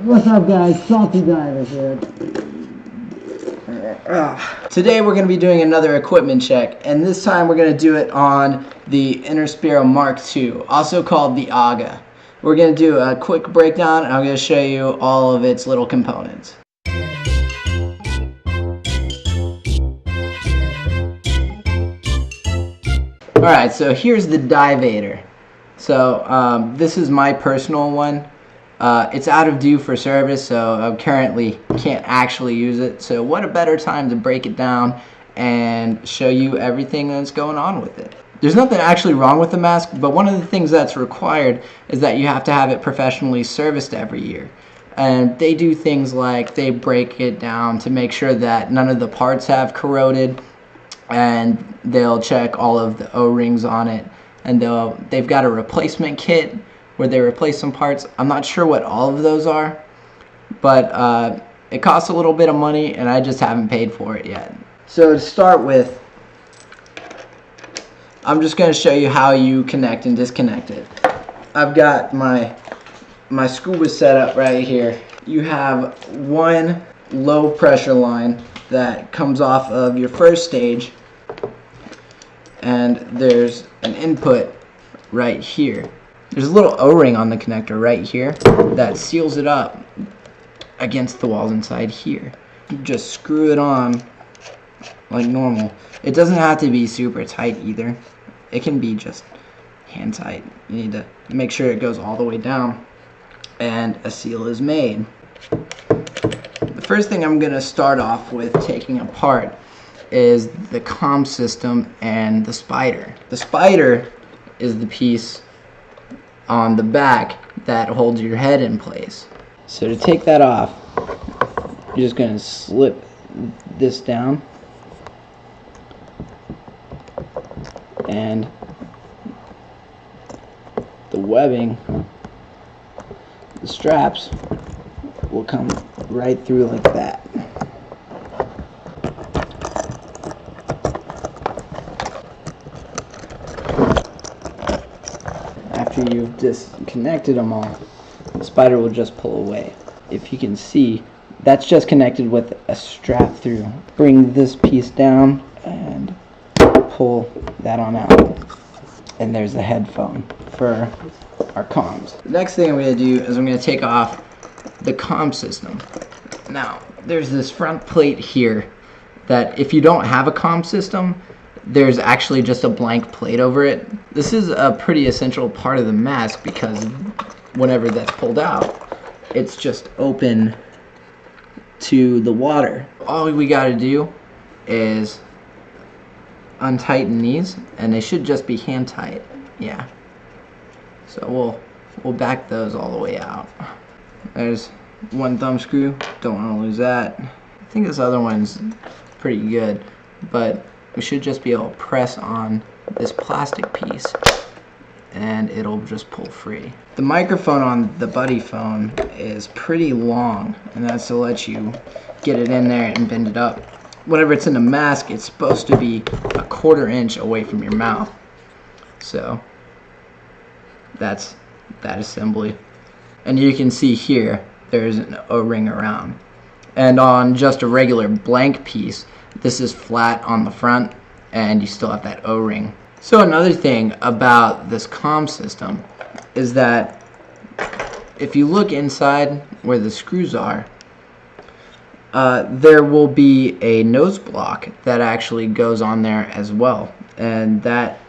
What's up guys, Salty Diver here. Today we're going to be doing another equipment check, and this time we're going to do it on the Interspiro Mark II, also called the AGA. We're going to do a quick breakdown, and I'm going to show you all of its little components. Alright, so here's the Divator. So this is my personal one. It's out of due for service, so I currently can't actually use it. So what a better time to break it down and show you everything that's going on with it. There's nothing actually wrong with the mask, but one of the things that's required is that you have to have it professionally serviced every year. And they do things like they break it down to make sure that none of the parts have corroded, and they'll check all of the O-rings on it, and they've got a replacement kit where they replace some parts. I'm not sure what all of those are, but it costs a little bit of money and I just haven't paid for it yet. So to start with, I'm just going to show you how you connect and disconnect it. I've got my scuba setup right here. You have one low pressure line that comes off of your first stage, and there's an input right here. There's a little O-ring on the connector right here that seals it up against the walls inside here. You just screw it on like normal. It doesn't have to be super tight either. It can be just hand tight. You need to make sure it goes all the way down and a seal is made. The first thing I'm going to start off with taking apart is the comm system and the spider. The spider is the piece on the back that holds your head in place. So to take that off, you're just going to slip this down, and the webbing, the straps will come right through like that. After you've disconnected them all, the spider will just pull away. If you can see, that's just connected with a strap through. Bring this piece down and pull that on out. And there's the headphone for our comms. The next thing I'm going to do is I'm going to take off the comm system. Now, there's this front plate here that if you don't have a comm system, there's actually just a blank plate over it. This is a pretty essential part of the mask because whenever that's pulled out, it's just open to the water. All we got to do is untighten these, and they should just be hand tight. Yeah. So we'll back those all the way out. There's one thumb screw. Don't want to lose that. I think this other one's pretty good, but we should just be able to press on this plastic piece and it'll just pull free. The microphone on the buddy phone is pretty long, and that's to let you get it in there and bend it up. Whenever it's in a mask, it's supposed to be a 1/4 inch away from your mouth. So that's that assembly. And you can see here there's an O-ring around. And on just a regular blank piece, this is flat on the front, and you still have that O-ring. So another thing about this comm system is that if you look inside where the screws are, there will be a nose block that actually goes on there as well, and that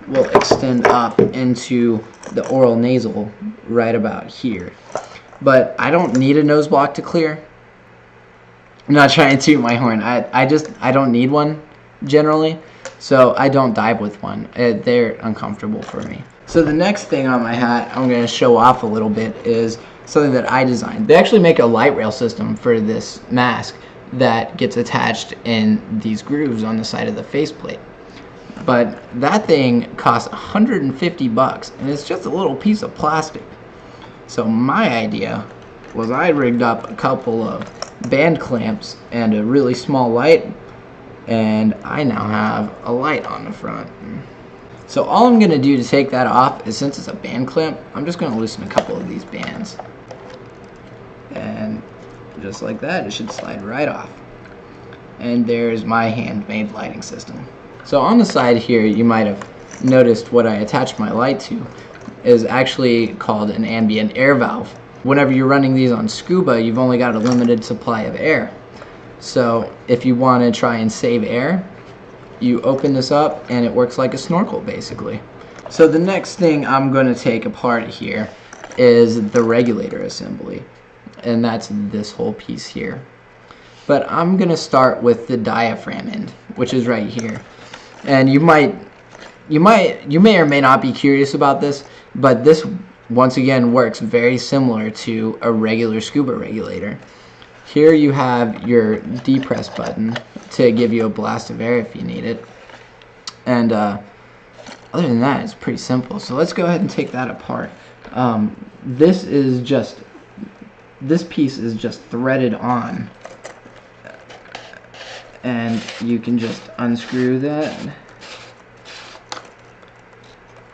will extend up into the oral nasal right about here. But I don't need a nose block to clear. I'm not trying to toot my horn. I don't need one generally, so I don't dive with one. They're uncomfortable for me. So the next thing on my hat I'm going to show off a little bit is something that I designed. They actually make a light rail system for this mask that gets attached in these grooves on the side of the faceplate. But that thing costs 150 bucks, and it's just a little piece of plastic. So my idea was I rigged up a couple of band clamps and a really small light, and I now have a light on the front. So all I'm going to do to take that off is, since it's a band clamp, I'm just going to loosen a couple of these bands. And just like that, it should slide right off. And there's my handmade lighting system. So on the side here, you might have noticed what I attached my light to is actually called an ambient air valve. Whenever you're running these on scuba, you've only got a limited supply of air. So if you want to try and save air, you open this up and it works like a snorkel basically. So the next thing I'm going to take apart here is the regulator assembly, and that's this whole piece here. But I'm going to start with the diaphragm end, which is right here. And you may or may not be curious about this, but this once again works very similar to a regular scuba regulator. Here you have your depress button to give you a blast of air if you need it. And other than that, it's pretty simple. So let's go ahead and take that apart. This piece is just threaded on. And you can just unscrew that.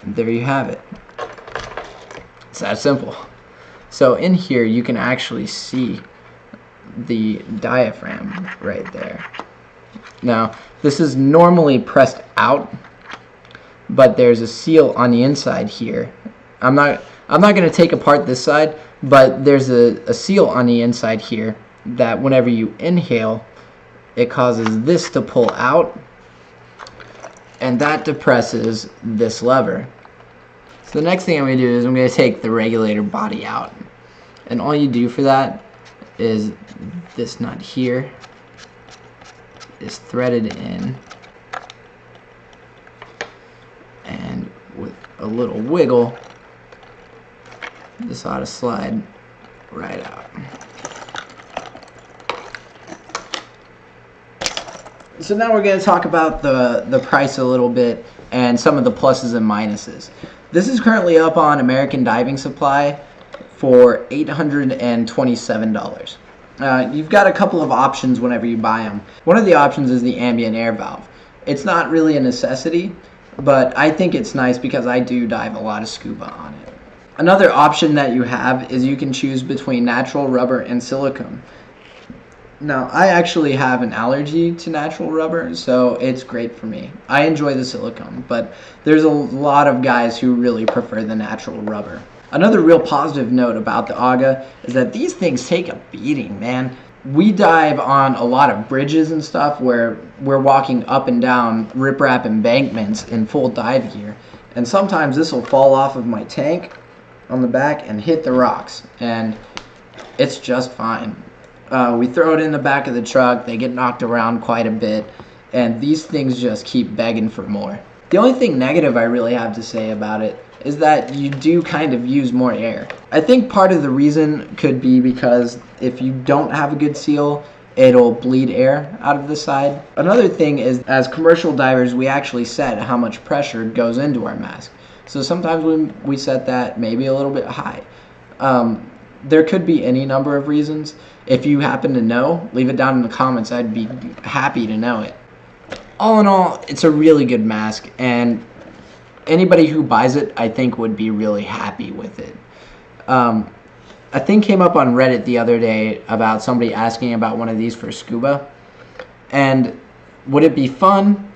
And there you have it. It's that simple. So in here you can actually see the diaphragm right there. Now this is normally pressed out, but there's a seal on the inside here. I'm not going to take apart this side, but there's a seal on the inside here that whenever you inhale, it causes this to pull out, and that depresses this lever. So the next thing I'm going to do is I'm going to take the regulator body out, and all you do for that is this nut here is threaded in, and with a little wiggle this ought to slide right out. So now we're going to talk about the price a little bit and some of the pluses and minuses. This is currently up on American Diving Supply for $827. You've got a couple of options whenever you buy them. One of the options is the ambient air valve. It's not really a necessity, but I think it's nice because I do dive a lot of scuba on it. Another option that you have is you can choose between natural rubber and silicone. Now, I actually have an allergy to natural rubber, so it's great for me. I enjoy the silicone, but there's a lot of guys who really prefer the natural rubber. Another real positive note about the AGA is that these things take a beating, man. We dive on a lot of bridges and stuff where we're walking up and down riprap embankments in full dive gear, and sometimes this will fall off of my tank on the back and hit the rocks, and it's just fine. We throw it in the back of the truck, they get knocked around quite a bit, and these things just keep begging for more. The only thing negative I really have to say about it is that you do kind of use more air. I think part of the reason could be because if you don't have a good seal, it'll bleed air out of the side. Another thing is, as commercial divers, we actually set how much pressure goes into our mask. So sometimes we set that maybe a little bit high. There could be any number of reasons. If you happen to know, leave it down in the comments. I'd be happy to know it. All in all, it's a really good mask, and anybody who buys it, I think, would be really happy with it. A thing came up on Reddit the other day about somebody asking about one of these for scuba. And would it be fun?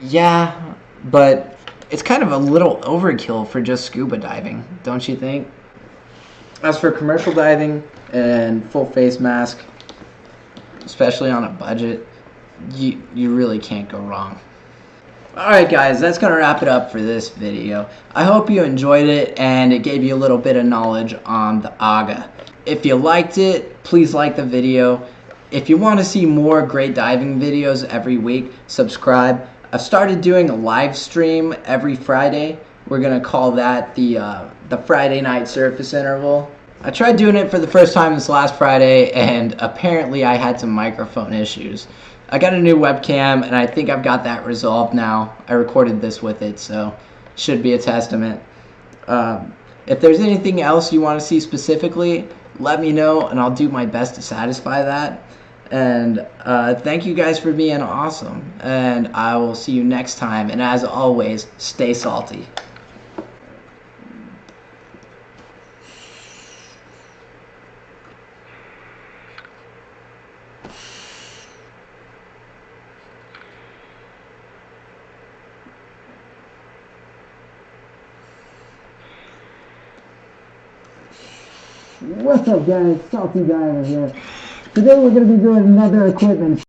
Yeah, but it's kind of a little overkill for just scuba diving, don't you think? As for commercial diving and full face mask, especially on a budget, you really can't go wrong. Alright guys, that's going to wrap it up for this video. I hope you enjoyed it and it gave you a little bit of knowledge on the AGA. If you liked it, please like the video. If you want to see more great diving videos every week, subscribe. I've started doing a live stream every Friday. We're going to call that the Friday night surface interval. I tried doing it for the first time this last Friday, and apparently I had some microphone issues. I got a new webcam, and I think I've got that resolved now. I recorded this with it, so it should be a testament. If there's anything else you want to see specifically, let me know, and I'll do my best to satisfy that. And thank you guys for being awesome, and I will see you next time. And as always, stay salty. What's up guys, Salty Diver here. Today we're going to be doing another equipment